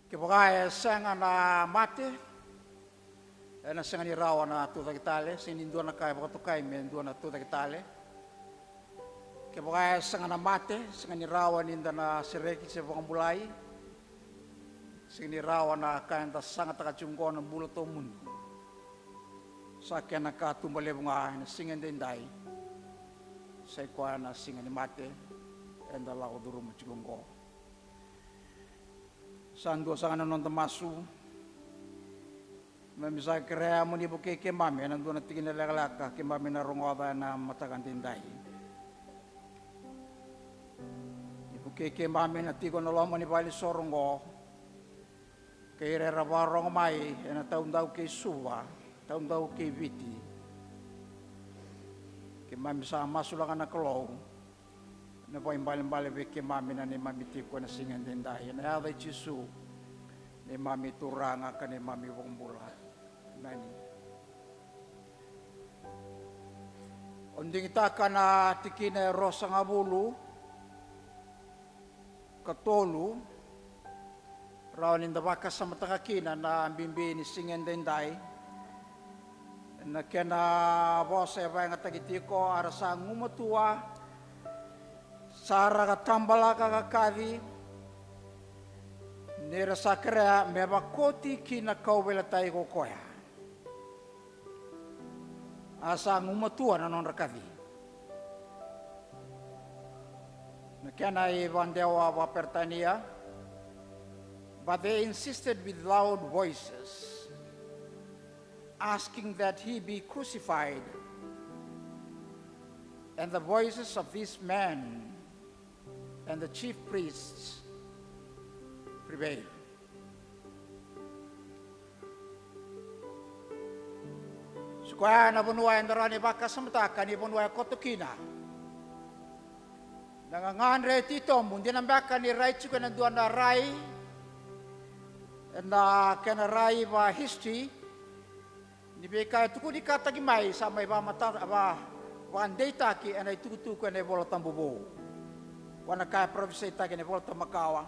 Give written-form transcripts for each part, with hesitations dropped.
Ke pagaya senga na mate, na senga ni rawa na tuta kitale, sinindua na kaya pakatukai mendua na tuta kitale. Ke pagaya senga na mate, senga ni rawa ninda na sireki se pangambulai, senga ni rawa na kaya ta sanga takachungko na bula to mundo. Sakya na katumbale bunga na singa dendai, sa kwa na singa ni mate, enda lau duru machungko. Sando sa kanan ng tamasu, mamisa kaya mo ni buke ke mami, nandun na tingin na lakalaka, ke mami na rungwada na matakan tinday. Ibuke ke mami na tigo na loma ni bali soronggo, kay rerabarong mai, na taon daw kay suwa, taon daw kay viti. Ke mami sa masulakan na kalaw, na po imbali-bali ke mami na ni mami tiko na singan din dahil na yaday chisu ni mami turanga ka ni mami wongbula nani onding itaka na tikina rosa nga bulu katolu rawan inda baka sa matakakina na bimbi ni singan din dahil na kena bosa ya nga tagitiko arasa ngumatua Sara katambala kakakadi, nera sakrea meba koti kina kaubela tai kokoya. Asa ngumatua na non rakadi. Nakena ibandewa wa pertania, but they insisted with loud voices, asking that he be crucified. And the voices of these men and the chief priests prevailed. Sukaya na bunuay ang darani baka sa mataka ni bunuay kotokina. Nanganganre tito, mundi nang baka ni rai chuka na duan na rai na kena rai ba history ni beka tuku di kata gimai sa may ba mata ba wan data ki anay tuku ka na bola tambubo. Wana kaya profesi taki ne volta makawa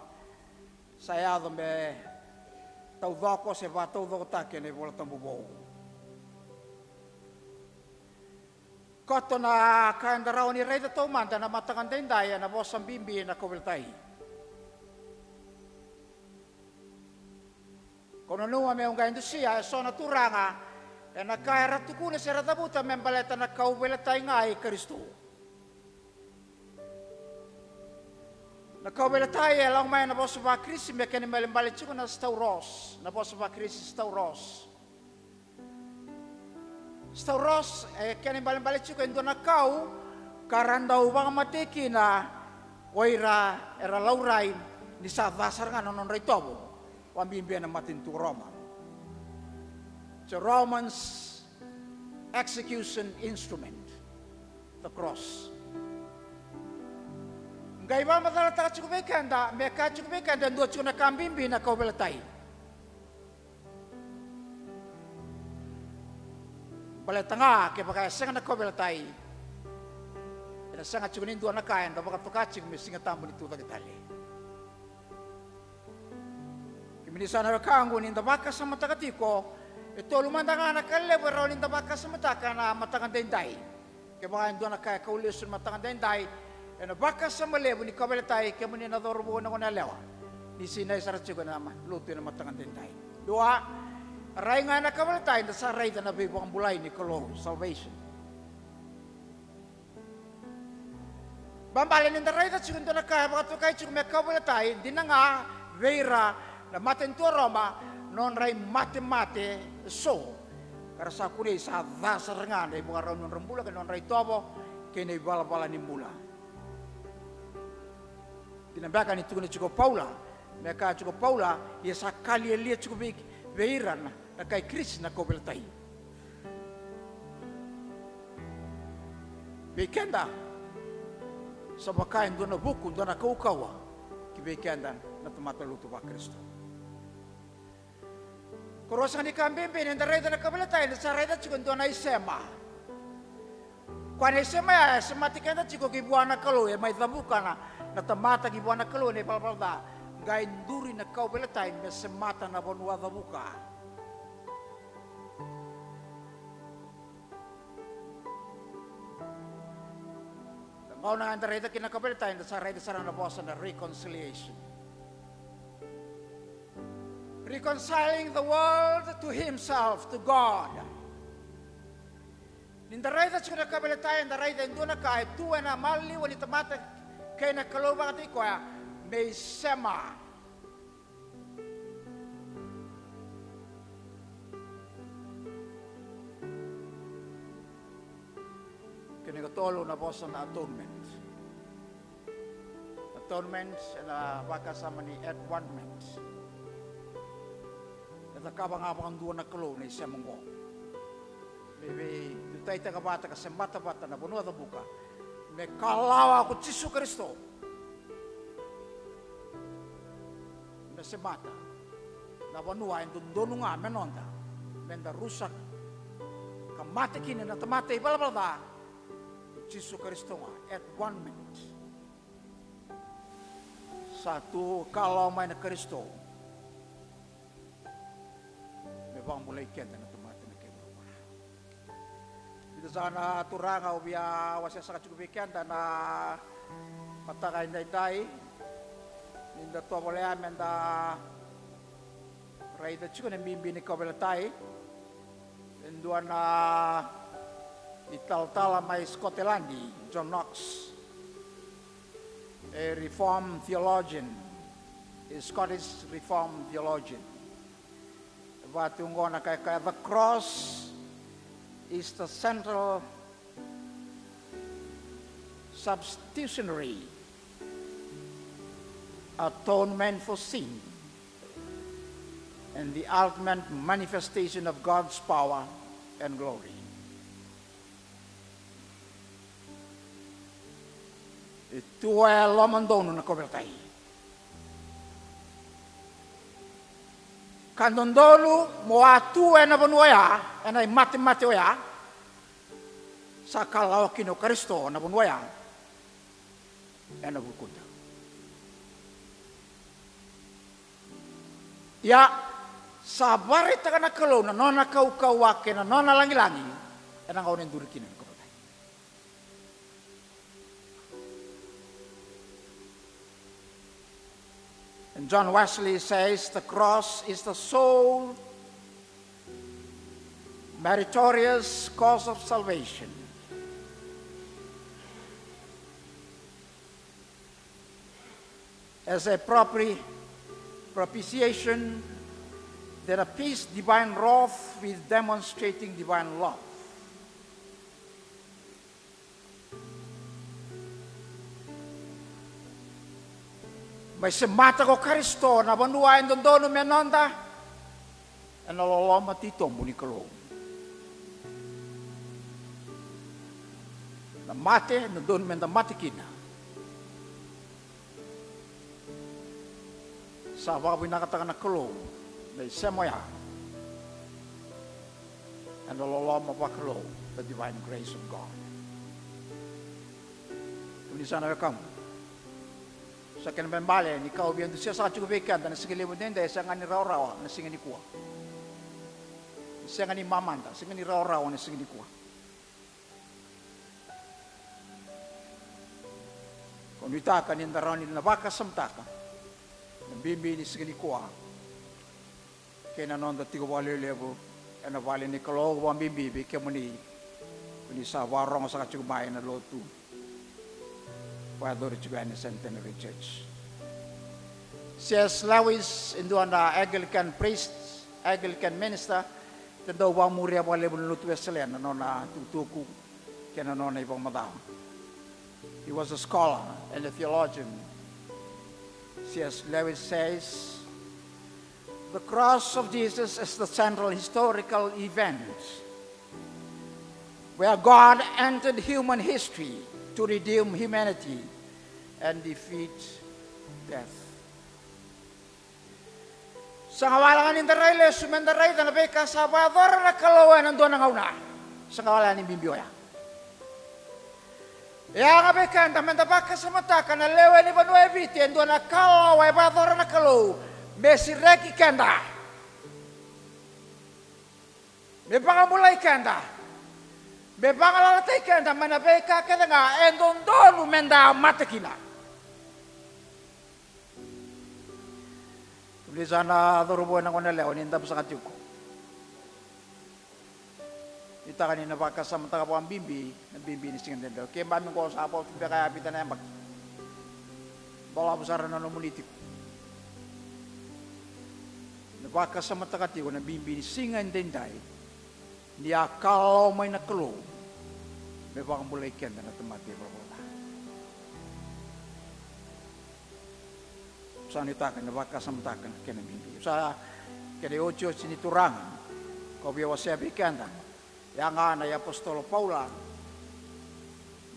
saya do me tau doko se va tau doko taki ne volta bubo koto na kanda raw ni reda to manda na matakan dendaya na bosam bimbi na kobeltai kono nuwa me unga indusia so na turanga na kaya ratukuna se ratabuta membaleta na kaubeletai ngai Kristo na kawela tayo lang may naboso ba krisi me kani malimbali chuko na stauros naboso ba krisi stauros kani malimbali chuko endo na kau karanda ubang mateki na waira era laurai ni sa dasar nga non retobo pambimbian na matintu Roma so Romans execution instrument the cross. Gaya ba madala taka chukubekan da meka chukubekan dan dua chukuna kambimbi na kaubelatai. Bala tanga ke pakai senga na kaubelatai. Ina senga chukunin dua na kain da baka tukachik mi singa tambu ni tuta kitali. Kimini sana rakangu ni da baka sa matakatiko ito lumandanga na kalle baraw ni da baka sa mataka na matakan dendai. Ke baka dua na kaya kaulisun matakan dendai. Ena baka sa malebu ni kabelatai kemo ni nadorbo na kona lewa. Ni sinay saratsugo na luto na matangan dentay. Dua, ray nga na kabelatai na sa ray na bibo ang bulay ni Kolo, salvation. Bambalin ni ray na tsugo na kaya baka tukay tsugo may kabelatai di na nga vera na matentu Roma non ray mate so. Kara sa kuli sa dasar nga na ibang araw ng rambula ka non ray tobo kaya na ibala-bala ni mula. Tinambaka ni tukuni chuko Paula, meka chuko Paula, ia sakali elia chuko veiran na kai Kris na kobeltai. Bekenda, sabakain dona buku dona kaukawa, ki bekenda na tumata lutu ba Kristo. Korosan ni kambembe ni ndareda na kobeltai na sareda chuko dona isema. Kwa isema ya sematikenda chuko kibuana kalu ya mai tabuka na natamata gibuana kalu ni palpalda Ngayon duri na kau belatay may semata na banwa da buka. Ngau na ang darita kinakabelatay na sa rayda sarang nabosa na reconciliation. Reconciling the world to Himself, to God. Nindaray da suna kabelatay, nindaray da induna ka, tuwa na mali, wanita mata, kaya na kalubang ati ko, may sema. Kinigatolo na po sa atonement. Atonement, na baka sama ni Edwardment. Nakabang-abang doon na kalo na isa mong ko. Maybe, dutay tagabata ka sa mata-bata na bunuwa da buka. May kalawa ko Jisu Kristo. Na si mata. Na bunuwa, yung doon nga, menonda. Menda rusak. Kamati kini na tamatay, balabala. Jisu Kristo nga, at one minute. Satu kalau may na Kristo. Bang mulai kenta na tumata na kayo. Dito sana turanga ubiya wasya sa kacukupi kenta na matakay day ninda to mulai amen da raida chuko na mimbi ni kabelatay induan na ital-tala may Scotland John Knox, a Reformed theologian, a Scottish Reformed theologian. The cross is the central substitutionary atonement for sin and the ultimate manifestation of God's power and glory. Ito ay lamandono na kobertay. Kandondolu moatu na bunwaya na mati-mati oya sa kalaw kino Kristo na bunwaya na bukunda. Ya sabari taka na kalaw na nona kau-kawake na nona langi-langi na ngau nenduri kino ko. And John Wesley says the cross is the sole meritorious cause of salvation. As a propitiation that appeased divine wrath with demonstrating divine love. May semata ko Kristo na banuain doon menonda e naloloma tito muni kalong. Na mate doon menda mati kina. Sa baboy nakatakan na kalong may semoya e naloloma pa kalong the divine grace of God. Kung sana kamu sa kinabambale, ni kau biyan siya sa kacukubikan, na sige libo din, siya nga ni raw-raw, na sige ni kuwa. Siya nga ni mamanda, sige ni raw-raw, na sige ni kuwa. Kung ita ka, nindaraw ni nabaka samtaka, nabimbi ni sige ni kuwa, kaya nanon da tigo wali lebo, kaya nabali ni kalog wang bimbi, kaya muni sa warong sa kacukubayan na lotu. Padre Chugani Centenary Church. C.S. Lewis, into an Anglican priest, Anglican minister, tanda wang muria wale bulut Wesleyan, na tutuku, kaya na ibang madam. He was a scholar and a theologian. C.S. Lewis says, the cross of Jesus is the central historical event where God entered human history to redeem humanity and defeat death. Sa kawalan ng Darayla, sumendaray, na nabay kasabador na kalawan ng doon ng una. Sa kawalan ng Bimbiyoya. Ya nga bekanta mendapaka sa mata kana lewe ni banua eviti endo na kalo wa bathora na kalo besi reki kanda me pangamulai kanda me pangalala kanda mana beka kada nga endo ndonu menda matakina tulisana dorubo na kona lewe ni ndap sa katiuko ita kanina baka sa mata kapang bimbi ni singan dendo kaya mami ko sa apo tiba kaya apitan na yambag bala besar na nomunitik na baka sa mata katiko na bimbi ni singan denday ni akal may nakalo may baka mulai kenda na temati bala sa nitakan na baka sa mata kan kena bimbi sa kaya ocho siniturangan kau biawa siya bikanda yang na apostol Paula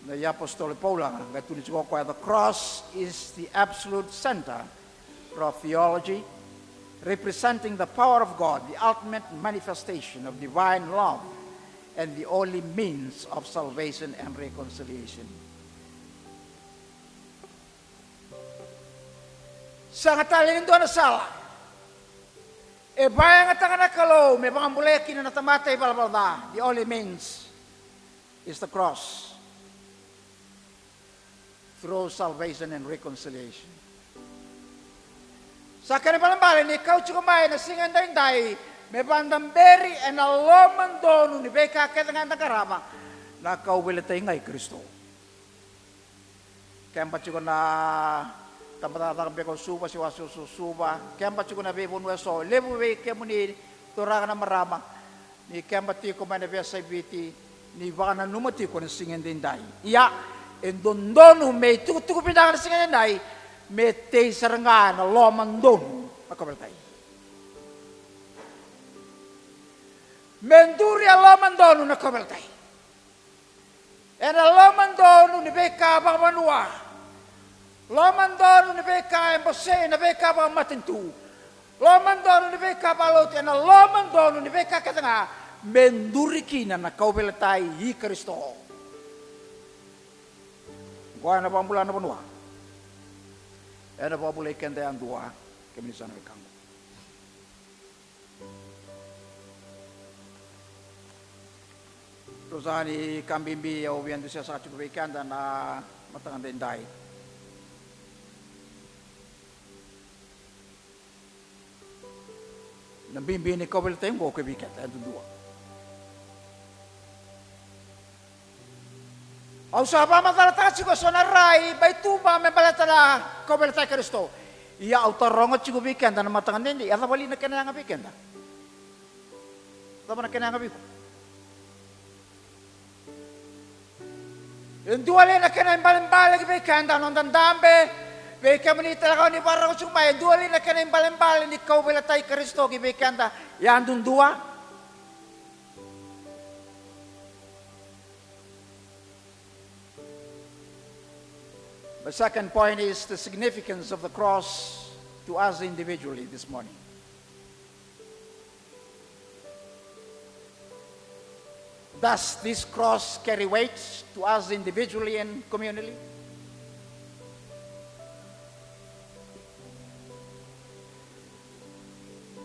nga tulis ko kaya the cross is the absolute center of theology representing the power of God, the ultimate manifestation of divine love and the only means of salvation and reconciliation. Sa katalingin doon na sala e bayang at ang nakalo, may pangambuleki na natamatay balbalda. The only means is the cross. Through salvation and reconciliation. Sa kanibalambalin, ikaw tsukumay na singan dahinday, may bandamberi and aloman doon, ni beka katangan nakarama, na kauwilatay ngay Kristo. Kaya pa tsukon na tamatatakang beko suba, si waso suba. Kaya pa tsukon na bebon weso. Lebu we kaya mo ni turaka na marama. Ni kaya pa tiko may nabiyas sa ibiti. Ni baka na numati ko na singin din dahi. Iya, endon may tukupin na singin din dahi. May teaser nga na loman doon. Pagkabaltay. Menduri loman doon na kabaltay. En loman doon ni beka bang manua. Loman doon ni beka ang bose, na beka bang matintu. Loman doon ni beka balot, en loman doon ni beka katanga, menduri kina na kaubelatay hi Kristo. Kuha na pa ang bulan na panua. En na pa bulay kende ang dua, kami ni sana ikang. Rosani kambimbi au biandu siya sa cukubikan dan matangan denday. Nambimbi ni kau belteng bo kebikat itu dua. Au sapa matalata chiko sonarai baituba me balatara kau beltai Kristo. Ia au tarongo cukubikan dan matangan dendi. Ata bali na kena ngabikan da. Ata na kena ngabiku. Yung duwali na kena imbalan-balan kebikan dan nonton dambe. Beka menita kau ni para ko cuma dua lina kena imbalan-balan ni kau belatai Kristo kebikan da. Yang dun dua. The second point is the significance of the cross to us individually this morning. Does this cross carry weight to us individually and communally?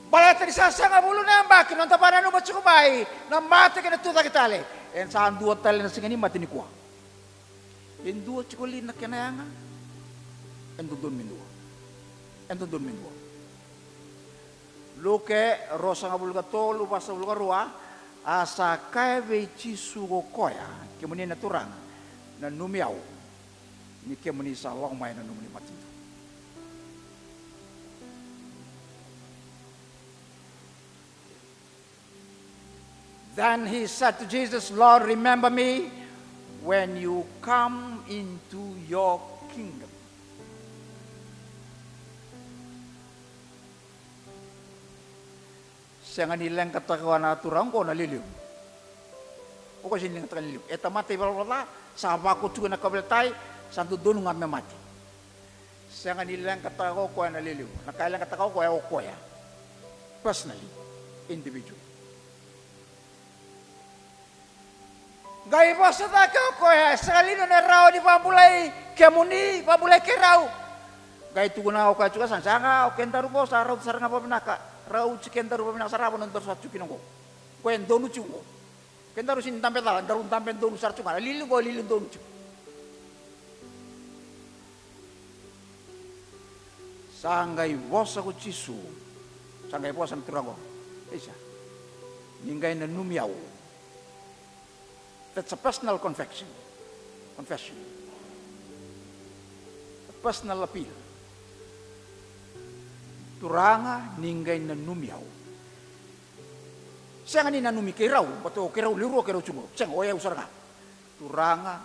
Balata di sasanga bulu na ang bakin, nung tapanan nung matsukumay, na mati ka na tuta kitali. En saan dua tali na singani mati ni kuwa. En dua tsukulin na kinayanga, en dudun mindua. En dudun mindua. Luke, rosa nga bulu ka to, lupa sa bulu ka ruwa, asa kaya veci sugo koya, kemuni na turang, na numiaw, ni kemuni sa long may na numuni mati. Then he said to Jesus, Lord, remember me when you come into your kingdom. Siya nga nilang katakawan na turang ko naliliw. O kasi nilang katakawan naliliw. Eta mati balwala, sa bako tsuga na kabaltay, santo doon nga may mati. Siya nga nilang katakawan ko naliliw. Nakailang katakawan ko ay o koya. Personally, individually. Gai basa taka ko ya sekali na rao di pabulay kemuni pabulay kerau. Gai tu guna ka juga sansanga o kentaru bo sarau saranga pa pinaka. Rau cikentaru pa pinaka sarabo nontor sa chukinongo. Ko en donu chungo. Kentaru sin tampe la daru tampe donu sar chunga lilu go lilu donu chu. Sangai bosa ko chisu. Sangai bosa nturago. Isa. Ningai na numiau. That's a personal confession. A personal appeal. Turanga ningai na numiau. Siang ni na numi kerau, bato kerau liru kerau cungo. Siang oya usaranga. Turanga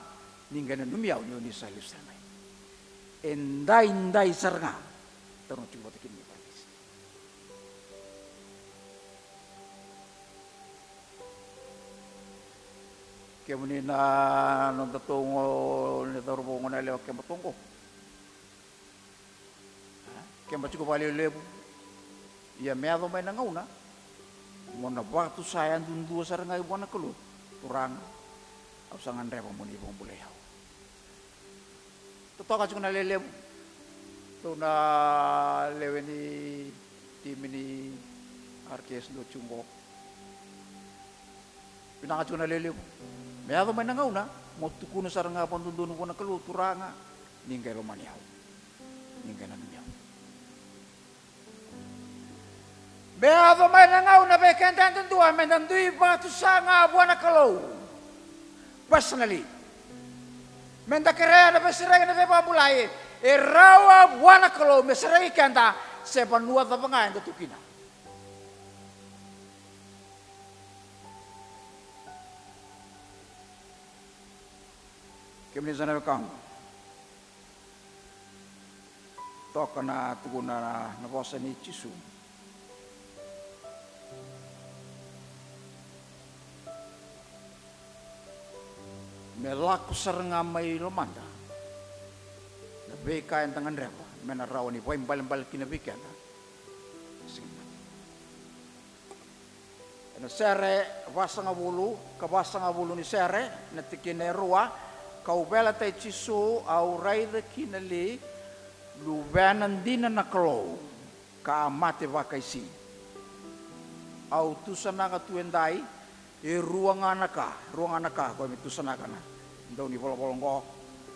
ningai na numiau ni sa lisanai. Endai saranga. Tarong cungo takin ni partis. Kemudian nang tatungo ni tarubo ngona lewa kematungo. Kemba cukup balik lebu. Ia meado main ngauna. Mona waktu saya dundu sarang ibu anak kelut. Turang. Au sangan reba moni bong boleh hau. Totoka cukup na lebu. Tu na leweni tim ini arkes do cunggo. Pinaka cukup na lebu. Meado main ngauna. Mo tukuno sarang apon dundu ko na kelut turanga. Ningkai romani hau. Ningkai na dunia. Beado may nangaw na bekentan tuntua mendandui batu sanga buana kalau. Personally. Menda kere na besireng na bebabulai. Rawa buana kalau mesireng kanta sepanua tapangan tutukina. Kemudian sana kang. Toka na tuguna na bosa ni Chisu. Melaku seranga may lomanda. Nabeka yang tangan repa. Menaraw ni po yung balimbal kinabikan. Ano sere basa nga bulu, kabasa nga bulu ni sere, natikin erua, kaubela tay Chisu au raida kinali, lubenan din na naklo, kaamate vakaisi. Au tusana ka tuendai, ruang anaka, ko mi tusana kana. Daw ni bolong ko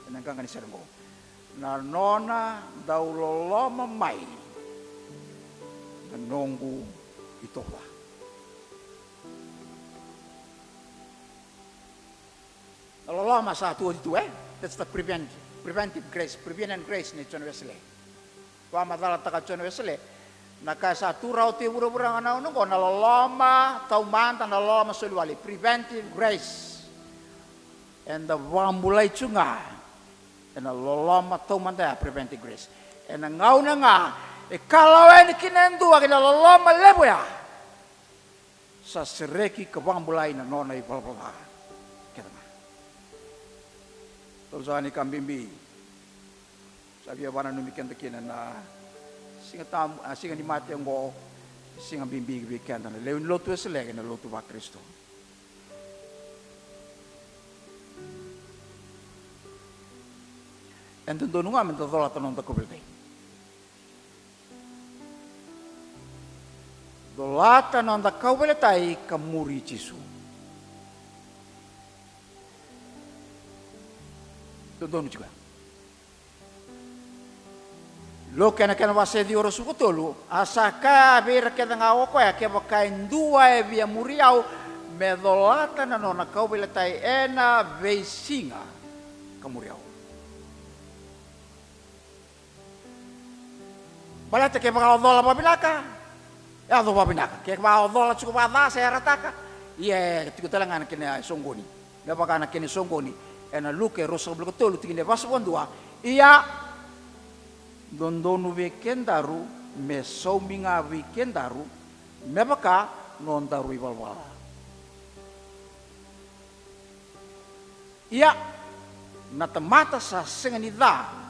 nangkang ni sermo na nona daw loloma mai nonggu ito ba loloma sa tu itu that's the preventive grace prevenient grace ni John Wesley wa madala taka John Wesley naka satu rauti bura-bura ngana nungko na loloma tau manta na loloma sulwali preventive grace. And the wambulay chunga. And the loloma to manda preventive grace. And the ngaw na nga. Ikalawen kinendua kina loloma leboya. Sa sireki ka wambulay na nona ipalpala. Kita nga. Tulsani kambimbi. Sabi abana numikan takinan na singa ni mati ang go singa bimbi bikan na leun lotu selek na lotu ba Kristo. En tentu nunga minta tolak tanong tak kubeltai. Dolata nong tak kubeltai kamuri Chisu. Tentu nu juga. Lo kena wase di oro suku tolu asaka bir kena ngawoko ya ke bakain dua via muriau medolata nong tak kubeltai ena veisinga kamuriau. Balate ke bakal dola papinaka. Ya do papinaka. Ke bakal dola cukup ada saya rataka. Iya, tiku talangan kene songgoni. Ya bakal anak kene songgoni. Ena luke roso blok tolu tingine basbon dua. Iya. Dondonu weekend daru me sominga weekend daru me baka non daru iwalwal. Iya. Natamata sa senganida.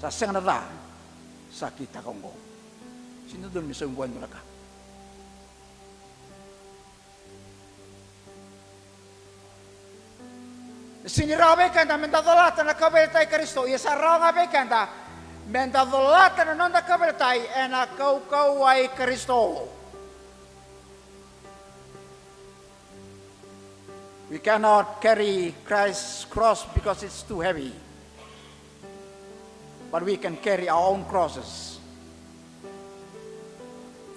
Sa senganada sakit akonggo. Sino doon misong buwan mereka. Sinirabekanda mentadolata na kabeltai Kristo. Ia sarangabekanda mentadolata na nonda kabeltai ena kau ai Kristo. We cannot carry Christ's cross because it's too heavy. But we can carry our own crosses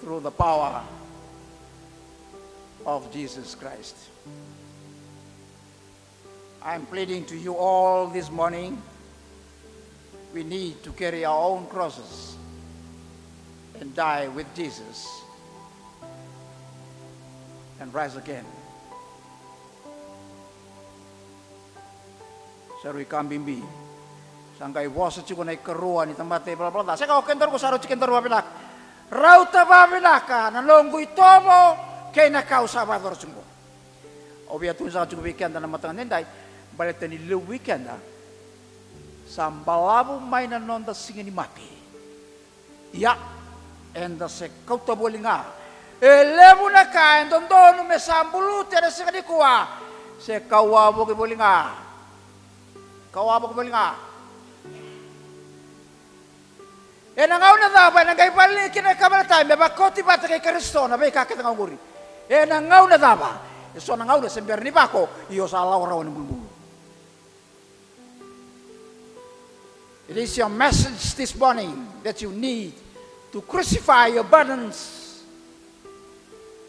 through the power of Jesus Christ. I'm pleading to you all this morning, we need to carry our own crosses and die with Jesus and rise again. Saru ikambimbi sangkai wasa cuko naik keruan di tempat bla bla bla. Saya kau kentor ko saru cikentor babinak. Rauta babinaka nalonggu itomo kena kau sabador sungko. Obia tun sa cuko weekend na matangan nendai balik tani lu weekend na sambalabu mainan nonda singini mati. Ya enda se kau to bolinga. Elebu na ka endondonu me sambulu tere singini kuwa se kau abo ke bolinga. Kau apa kembali nga? Nangaw na dapat nangay balik kina kamera tayo may bakoti ba kay Kristo na may kakit ng nguri. Nangaw na dapat. So nangaw na sember ni bako iyo sa alaw raw ng bulbul. It is your message this morning that you need to crucify your burdens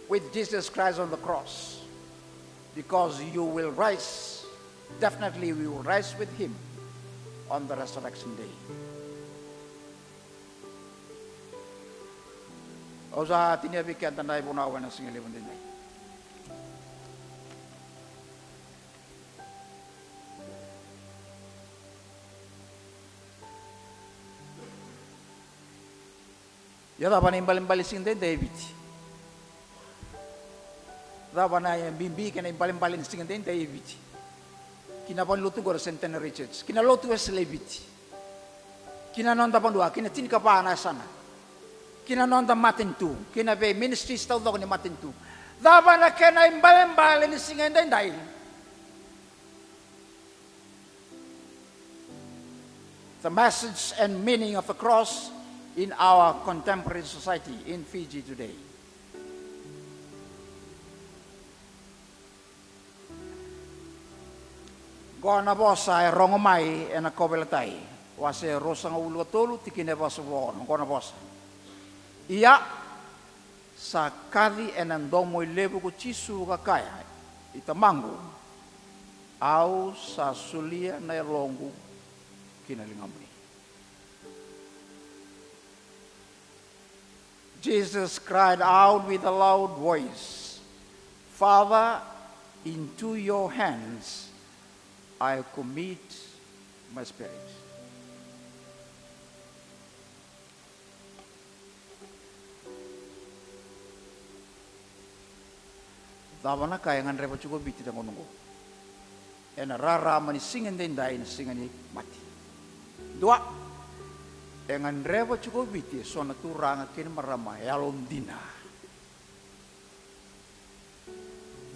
with Jesus Christ on the cross, because you will rise. Definitely we will rise with him on the resurrection day. Osa tinabikan tanay punawan na singaliwan din ay. Yada pa na imbalim-balising din David. Yada pa na bimbi ka na imbalim-balising din David. Kinapan lutu gora Centenary Church. Kina lotu Leviti. Kina nonda pandua. Kina tin kapa na sana. Kina nonda matentu. Kina be ministry stau do ni matentu. Daba na kena imbale ni singa ndai. The message and meaning of the cross in our contemporary society in Fiji today. Gona bosa e rongomai e na kobelatai. Wase rosang ulu tolu tikine bosa bon. Gona bosa. Ia sa kadi e nandomo lebu ko chisu kakaya. Itamangu. Au sa sulia na longu kinalingamri. Jesus cried out with a loud voice, Father, into your hands I commit my spirit. Dawana kaya ngan repa cukup biti dan konongo. Ena rara mani singen den dai singani mati. Dua, dengan repa cukup biti sona turanga kini marama yalondina.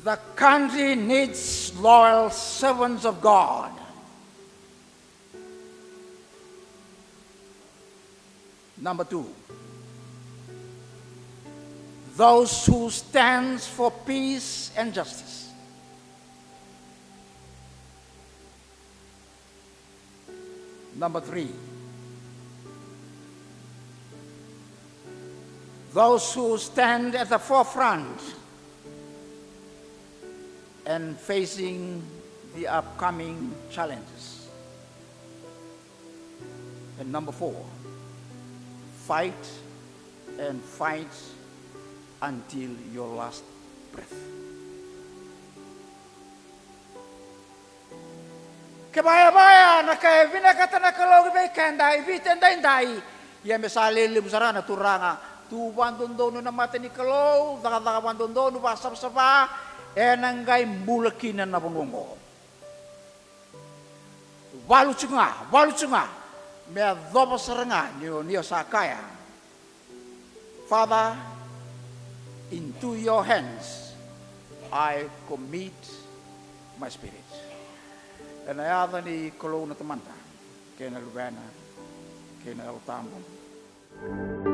The country needs loyal servants of God. Number two, those who stand for peace and justice. Number three, those who stand at the forefront and facing the upcoming challenges. And number four, fight and fight until your last breath. Kebaya-baya na kaya binakata na kalau kandai bitin dai ya misali libusarana turanga tu bandondo na mata ni kalau daga bandondo nu basap-sapa enanggai mulakinan na bungongo. Walu cunga, me dobo serenga niyo sakaya. Father, into your hands I commit my spirit. E na ea ni kolou na tamanta. Kena lubena. Kena au tambo.